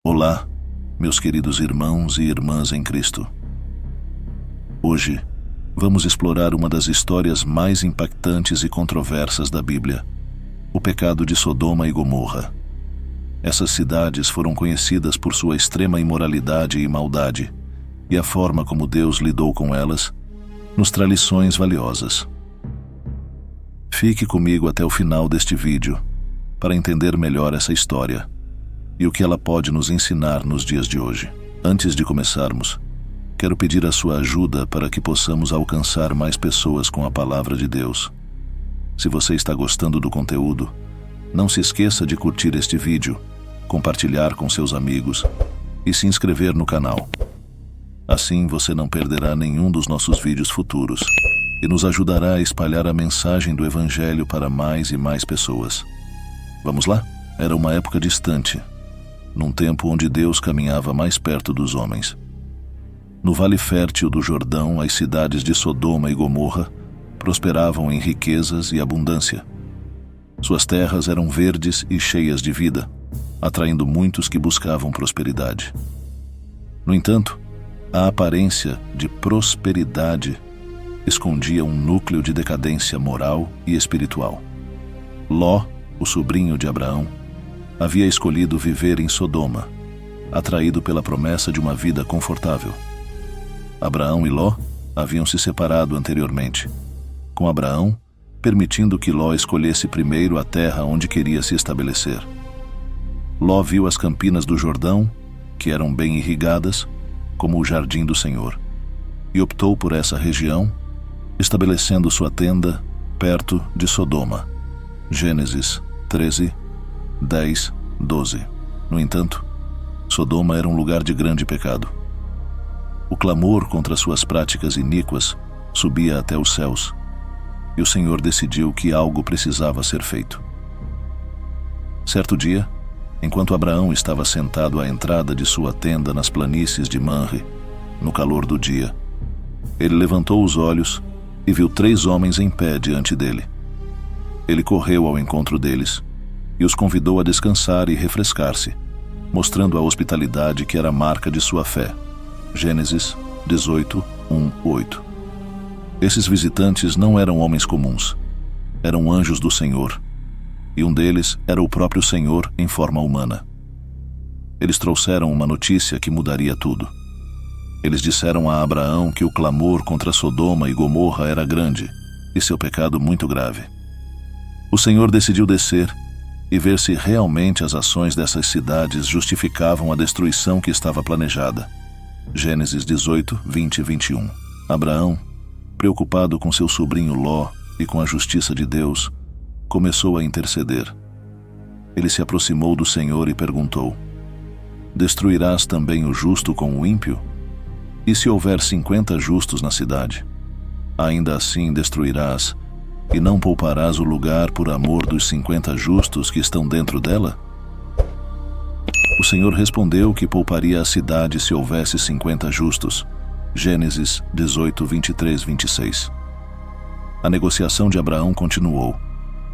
Olá, meus queridos irmãos e irmãs em Cristo. Hoje, vamos explorar uma das histórias mais impactantes e controversas da Bíblia, o pecado de Sodoma e Gomorra. Essas cidades foram conhecidas por sua extrema imoralidade e maldade, e a forma como Deus lidou com elas nos traz lições valiosas. Fique comigo até o final deste vídeo para entender melhor essa história e o que ela pode nos ensinar nos dias de hoje. Antes de começarmos, quero pedir a sua ajuda para que possamos alcançar mais pessoas com a palavra de Deus. Se você está gostando do conteúdo, não se esqueça de curtir este vídeo, compartilhar com seus amigos e se inscrever no canal. Assim você não perderá nenhum dos nossos vídeos futuros e nos ajudará a espalhar a mensagem do Evangelho para mais e mais pessoas. Vamos lá? Era uma época distante, num tempo onde Deus caminhava mais perto dos homens. No vale fértil do Jordão, as cidades de Sodoma e Gomorra prosperavam em riquezas e abundância. Suas terras eram verdes e cheias de vida, atraindo muitos que buscavam prosperidade. No entanto, a aparência de prosperidade escondia um núcleo de decadência moral e espiritual. Ló, o sobrinho de Abraão, havia escolhido viver em Sodoma, atraído pela promessa de uma vida confortável. Abraão e Ló haviam se separado anteriormente, com Abraão permitindo que Ló escolhesse primeiro a terra onde queria se estabelecer. Ló viu as campinas do Jordão, que eram bem irrigadas, como o jardim do Senhor, e optou por essa região, estabelecendo sua tenda perto de Sodoma. Gênesis 13, 10, 12. No entanto, Sodoma era um lugar de grande pecado. O clamor contra suas práticas iníquas subia até os céus, e o Senhor decidiu que algo precisava ser feito. Certo dia, enquanto Abraão estava sentado à entrada de sua tenda nas planícies de Manre, no calor do dia, ele levantou os olhos e viu 3 homens em pé diante dele. Ele correu ao encontro deles e os convidou a descansar e refrescar-se, mostrando a hospitalidade que era a marca de sua fé. Gênesis 18, 1, 8. Esses visitantes não eram homens comuns, eram anjos do Senhor, e um deles era o próprio Senhor em forma humana. Eles trouxeram uma notícia que mudaria tudo. Eles disseram a Abraão que o clamor contra Sodoma e Gomorra era grande e seu pecado muito grave. O Senhor decidiu descer e ver se realmente as ações dessas cidades justificavam a destruição que estava planejada. Gênesis 18, 20 e 21. Abraão, preocupado com seu sobrinho Ló e com a justiça de Deus, começou a interceder. Ele se aproximou do Senhor e perguntou: "Destruirás também o justo com o ímpio? E se houver 50 justos na cidade? Ainda assim destruirás e não pouparás o lugar por amor dos 50 justos que estão dentro dela?" O Senhor respondeu que pouparia a cidade se houvesse 50 justos. Gênesis 18, 23, 26. A negociação de Abraão continuou,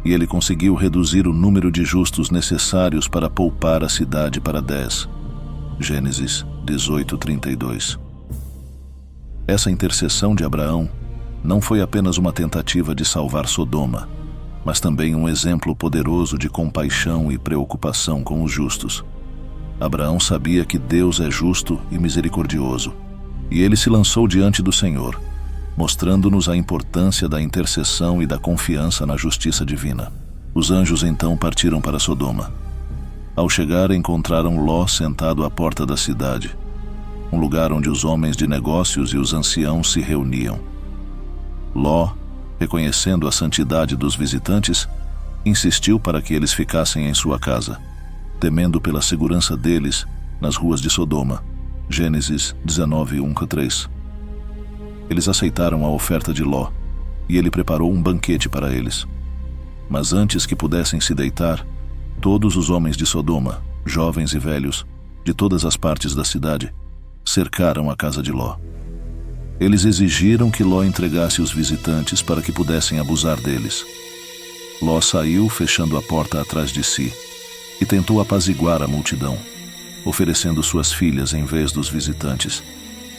e ele conseguiu reduzir o número de justos necessários para poupar a cidade para 10. Gênesis 18, 32. Essa intercessão de Abraão não foi apenas uma tentativa de salvar Sodoma, mas também um exemplo poderoso de compaixão e preocupação com os justos. Abraão sabia que Deus é justo e misericordioso, e ele se lançou diante do Senhor, mostrando-nos a importância da intercessão e da confiança na justiça divina. Os anjos então partiram para Sodoma. Ao chegar, encontraram Ló sentado à porta da cidade, um lugar onde os homens de negócios e os anciãos se reuniam. Ló, reconhecendo a santidade dos visitantes, insistiu para que eles ficassem em sua casa, temendo pela segurança deles nas ruas de Sodoma. Gênesis 19, 1 a 3. Eles aceitaram a oferta de Ló, e ele preparou um banquete para eles. Mas antes que pudessem se deitar, todos os homens de Sodoma, jovens e velhos, de todas as partes da cidade, cercaram a casa de Ló. Eles exigiram que Ló entregasse os visitantes para que pudessem abusar deles. Ló saiu, fechando a porta atrás de si, e tentou apaziguar a multidão. oferecendo suas filhas em vez dos visitantes,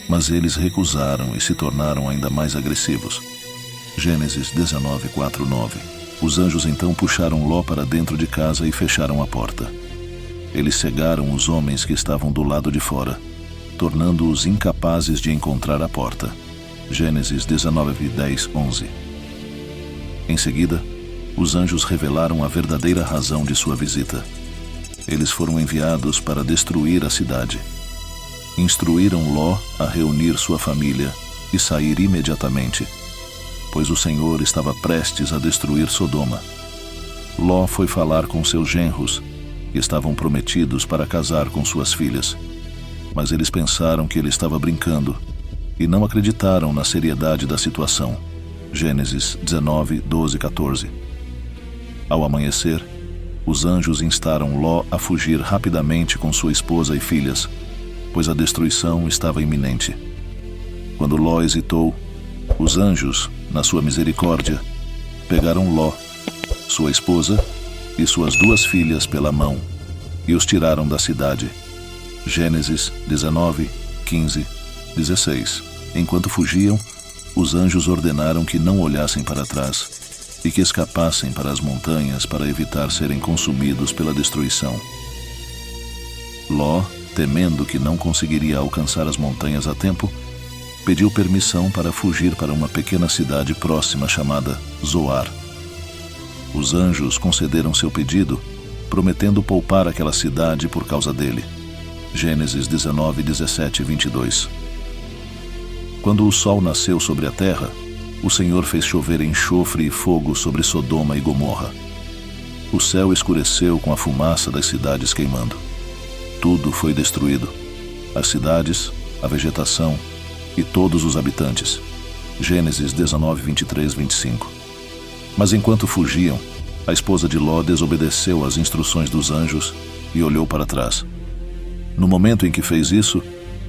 mas eles recusaram e se tornaram ainda mais agressivos. Gênesis 19, 4, 9. Os anjos então puxaram Ló para dentro de casa e fecharam a porta. Eles cegaram os homens que estavam do lado de fora, tornando-os incapazes de encontrar a porta. Gênesis 19, 10, 11. Em seguida, os anjos revelaram a verdadeira razão de sua visita. Eles foram enviados para destruir a cidade. Instruíram Ló a reunir sua família e sair imediatamente, pois o Senhor estava prestes a destruir Sodoma. Ló foi falar com seus genros, que estavam prometidos para casar com suas filhas, mas eles pensaram que ele estava brincando e não acreditaram na seriedade da situação. Gênesis 19, 12, 14. Ao amanhecer, os anjos instaram Ló a fugir rapidamente com sua esposa e filhas, pois a destruição estava iminente. Quando Ló hesitou, os anjos, na sua misericórdia, pegaram Ló, sua esposa e suas 2 filhas pela mão e os tiraram da cidade. Gênesis 19, 15, 16. Enquanto fugiam, os anjos ordenaram que não olhassem para trás e que escapassem para as montanhas para evitar serem consumidos pela destruição. Ló, temendo que não conseguiria alcançar as montanhas a tempo, pediu permissão para fugir para uma pequena cidade próxima chamada Zoar. Os anjos concederam seu pedido, prometendo poupar aquela cidade por causa dele. Gênesis 19, 17 e 22. Quando o sol nasceu sobre a terra, o Senhor fez chover enxofre e fogo sobre Sodoma e Gomorra. O céu escureceu com a fumaça das cidades queimando. Tudo foi destruído: as cidades, a vegetação e todos os habitantes. Gênesis 19, 23, 25. Mas enquanto fugiam, a esposa de Ló desobedeceu às instruções dos anjos e olhou para trás. No momento em que fez isso,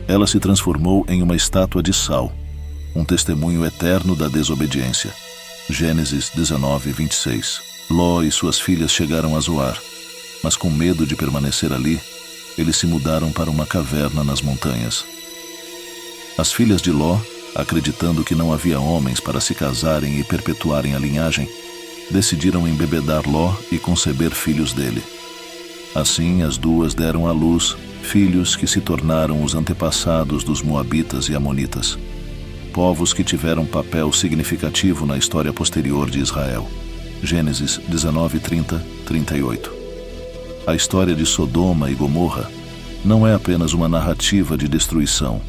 ela se transformou em uma estátua de sal, um testemunho eterno da desobediência. Gênesis 19, 26. Ló e suas filhas chegaram a Zoar, mas com medo de permanecer ali, eles se mudaram para uma caverna nas montanhas. As filhas de Ló, acreditando que não havia homens para se casarem e perpetuarem a linhagem, decidiram embebedar Ló e conceber filhos dele. Assim, as 2 deram à luz filhos que se tornaram os antepassados dos Moabitas e Amonitas, povos que tiveram papel significativo na história posterior de Israel. Gênesis 19, 30, 38. A história de Sodoma e Gomorra não é apenas uma narrativa de destruição,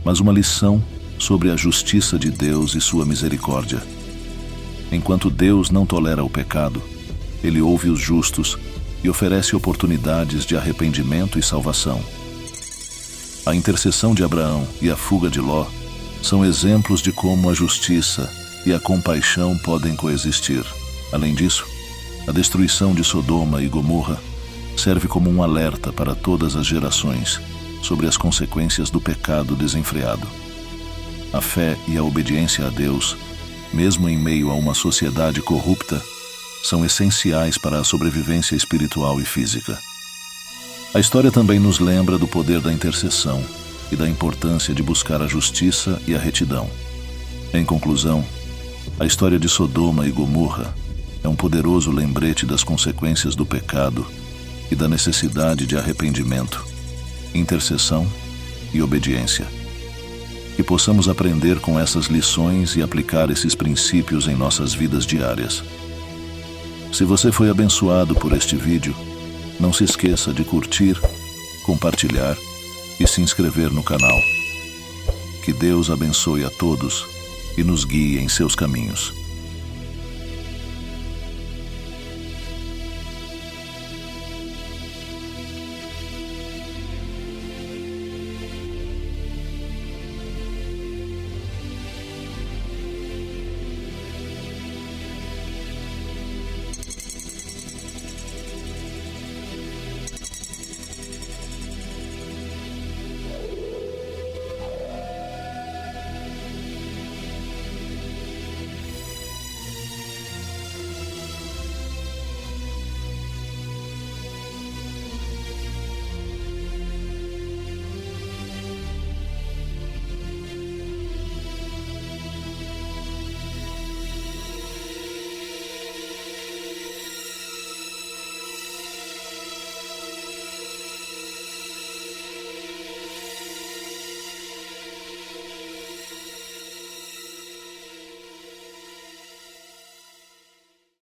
mas uma lição sobre a justiça de Deus e sua misericórdia. Enquanto Deus não tolera o pecado, Ele ouve os justos e oferece oportunidades de arrependimento e salvação. A intercessão de Abraão e a fuga de Ló são exemplos de como a justiça e a compaixão podem coexistir. Além disso, a destruição de Sodoma e Gomorra serve como um alerta para todas as gerações sobre as consequências do pecado desenfreado. A fé e a obediência a Deus, mesmo em meio a uma sociedade corrupta, são essenciais para a sobrevivência espiritual e física. A história também nos lembra do poder da intercessão e da importância de buscar a justiça e a retidão. Em conclusão, a história de Sodoma e Gomorra é um poderoso lembrete das consequências do pecado e da necessidade de arrependimento, intercessão e obediência. Que possamos aprender com essas lições e aplicar esses princípios em nossas vidas diárias. Se você foi abençoado por este vídeo, não se esqueça de curtir, compartilhar e se inscrever no canal. Que Deus abençoe a todos e nos guie em seus caminhos.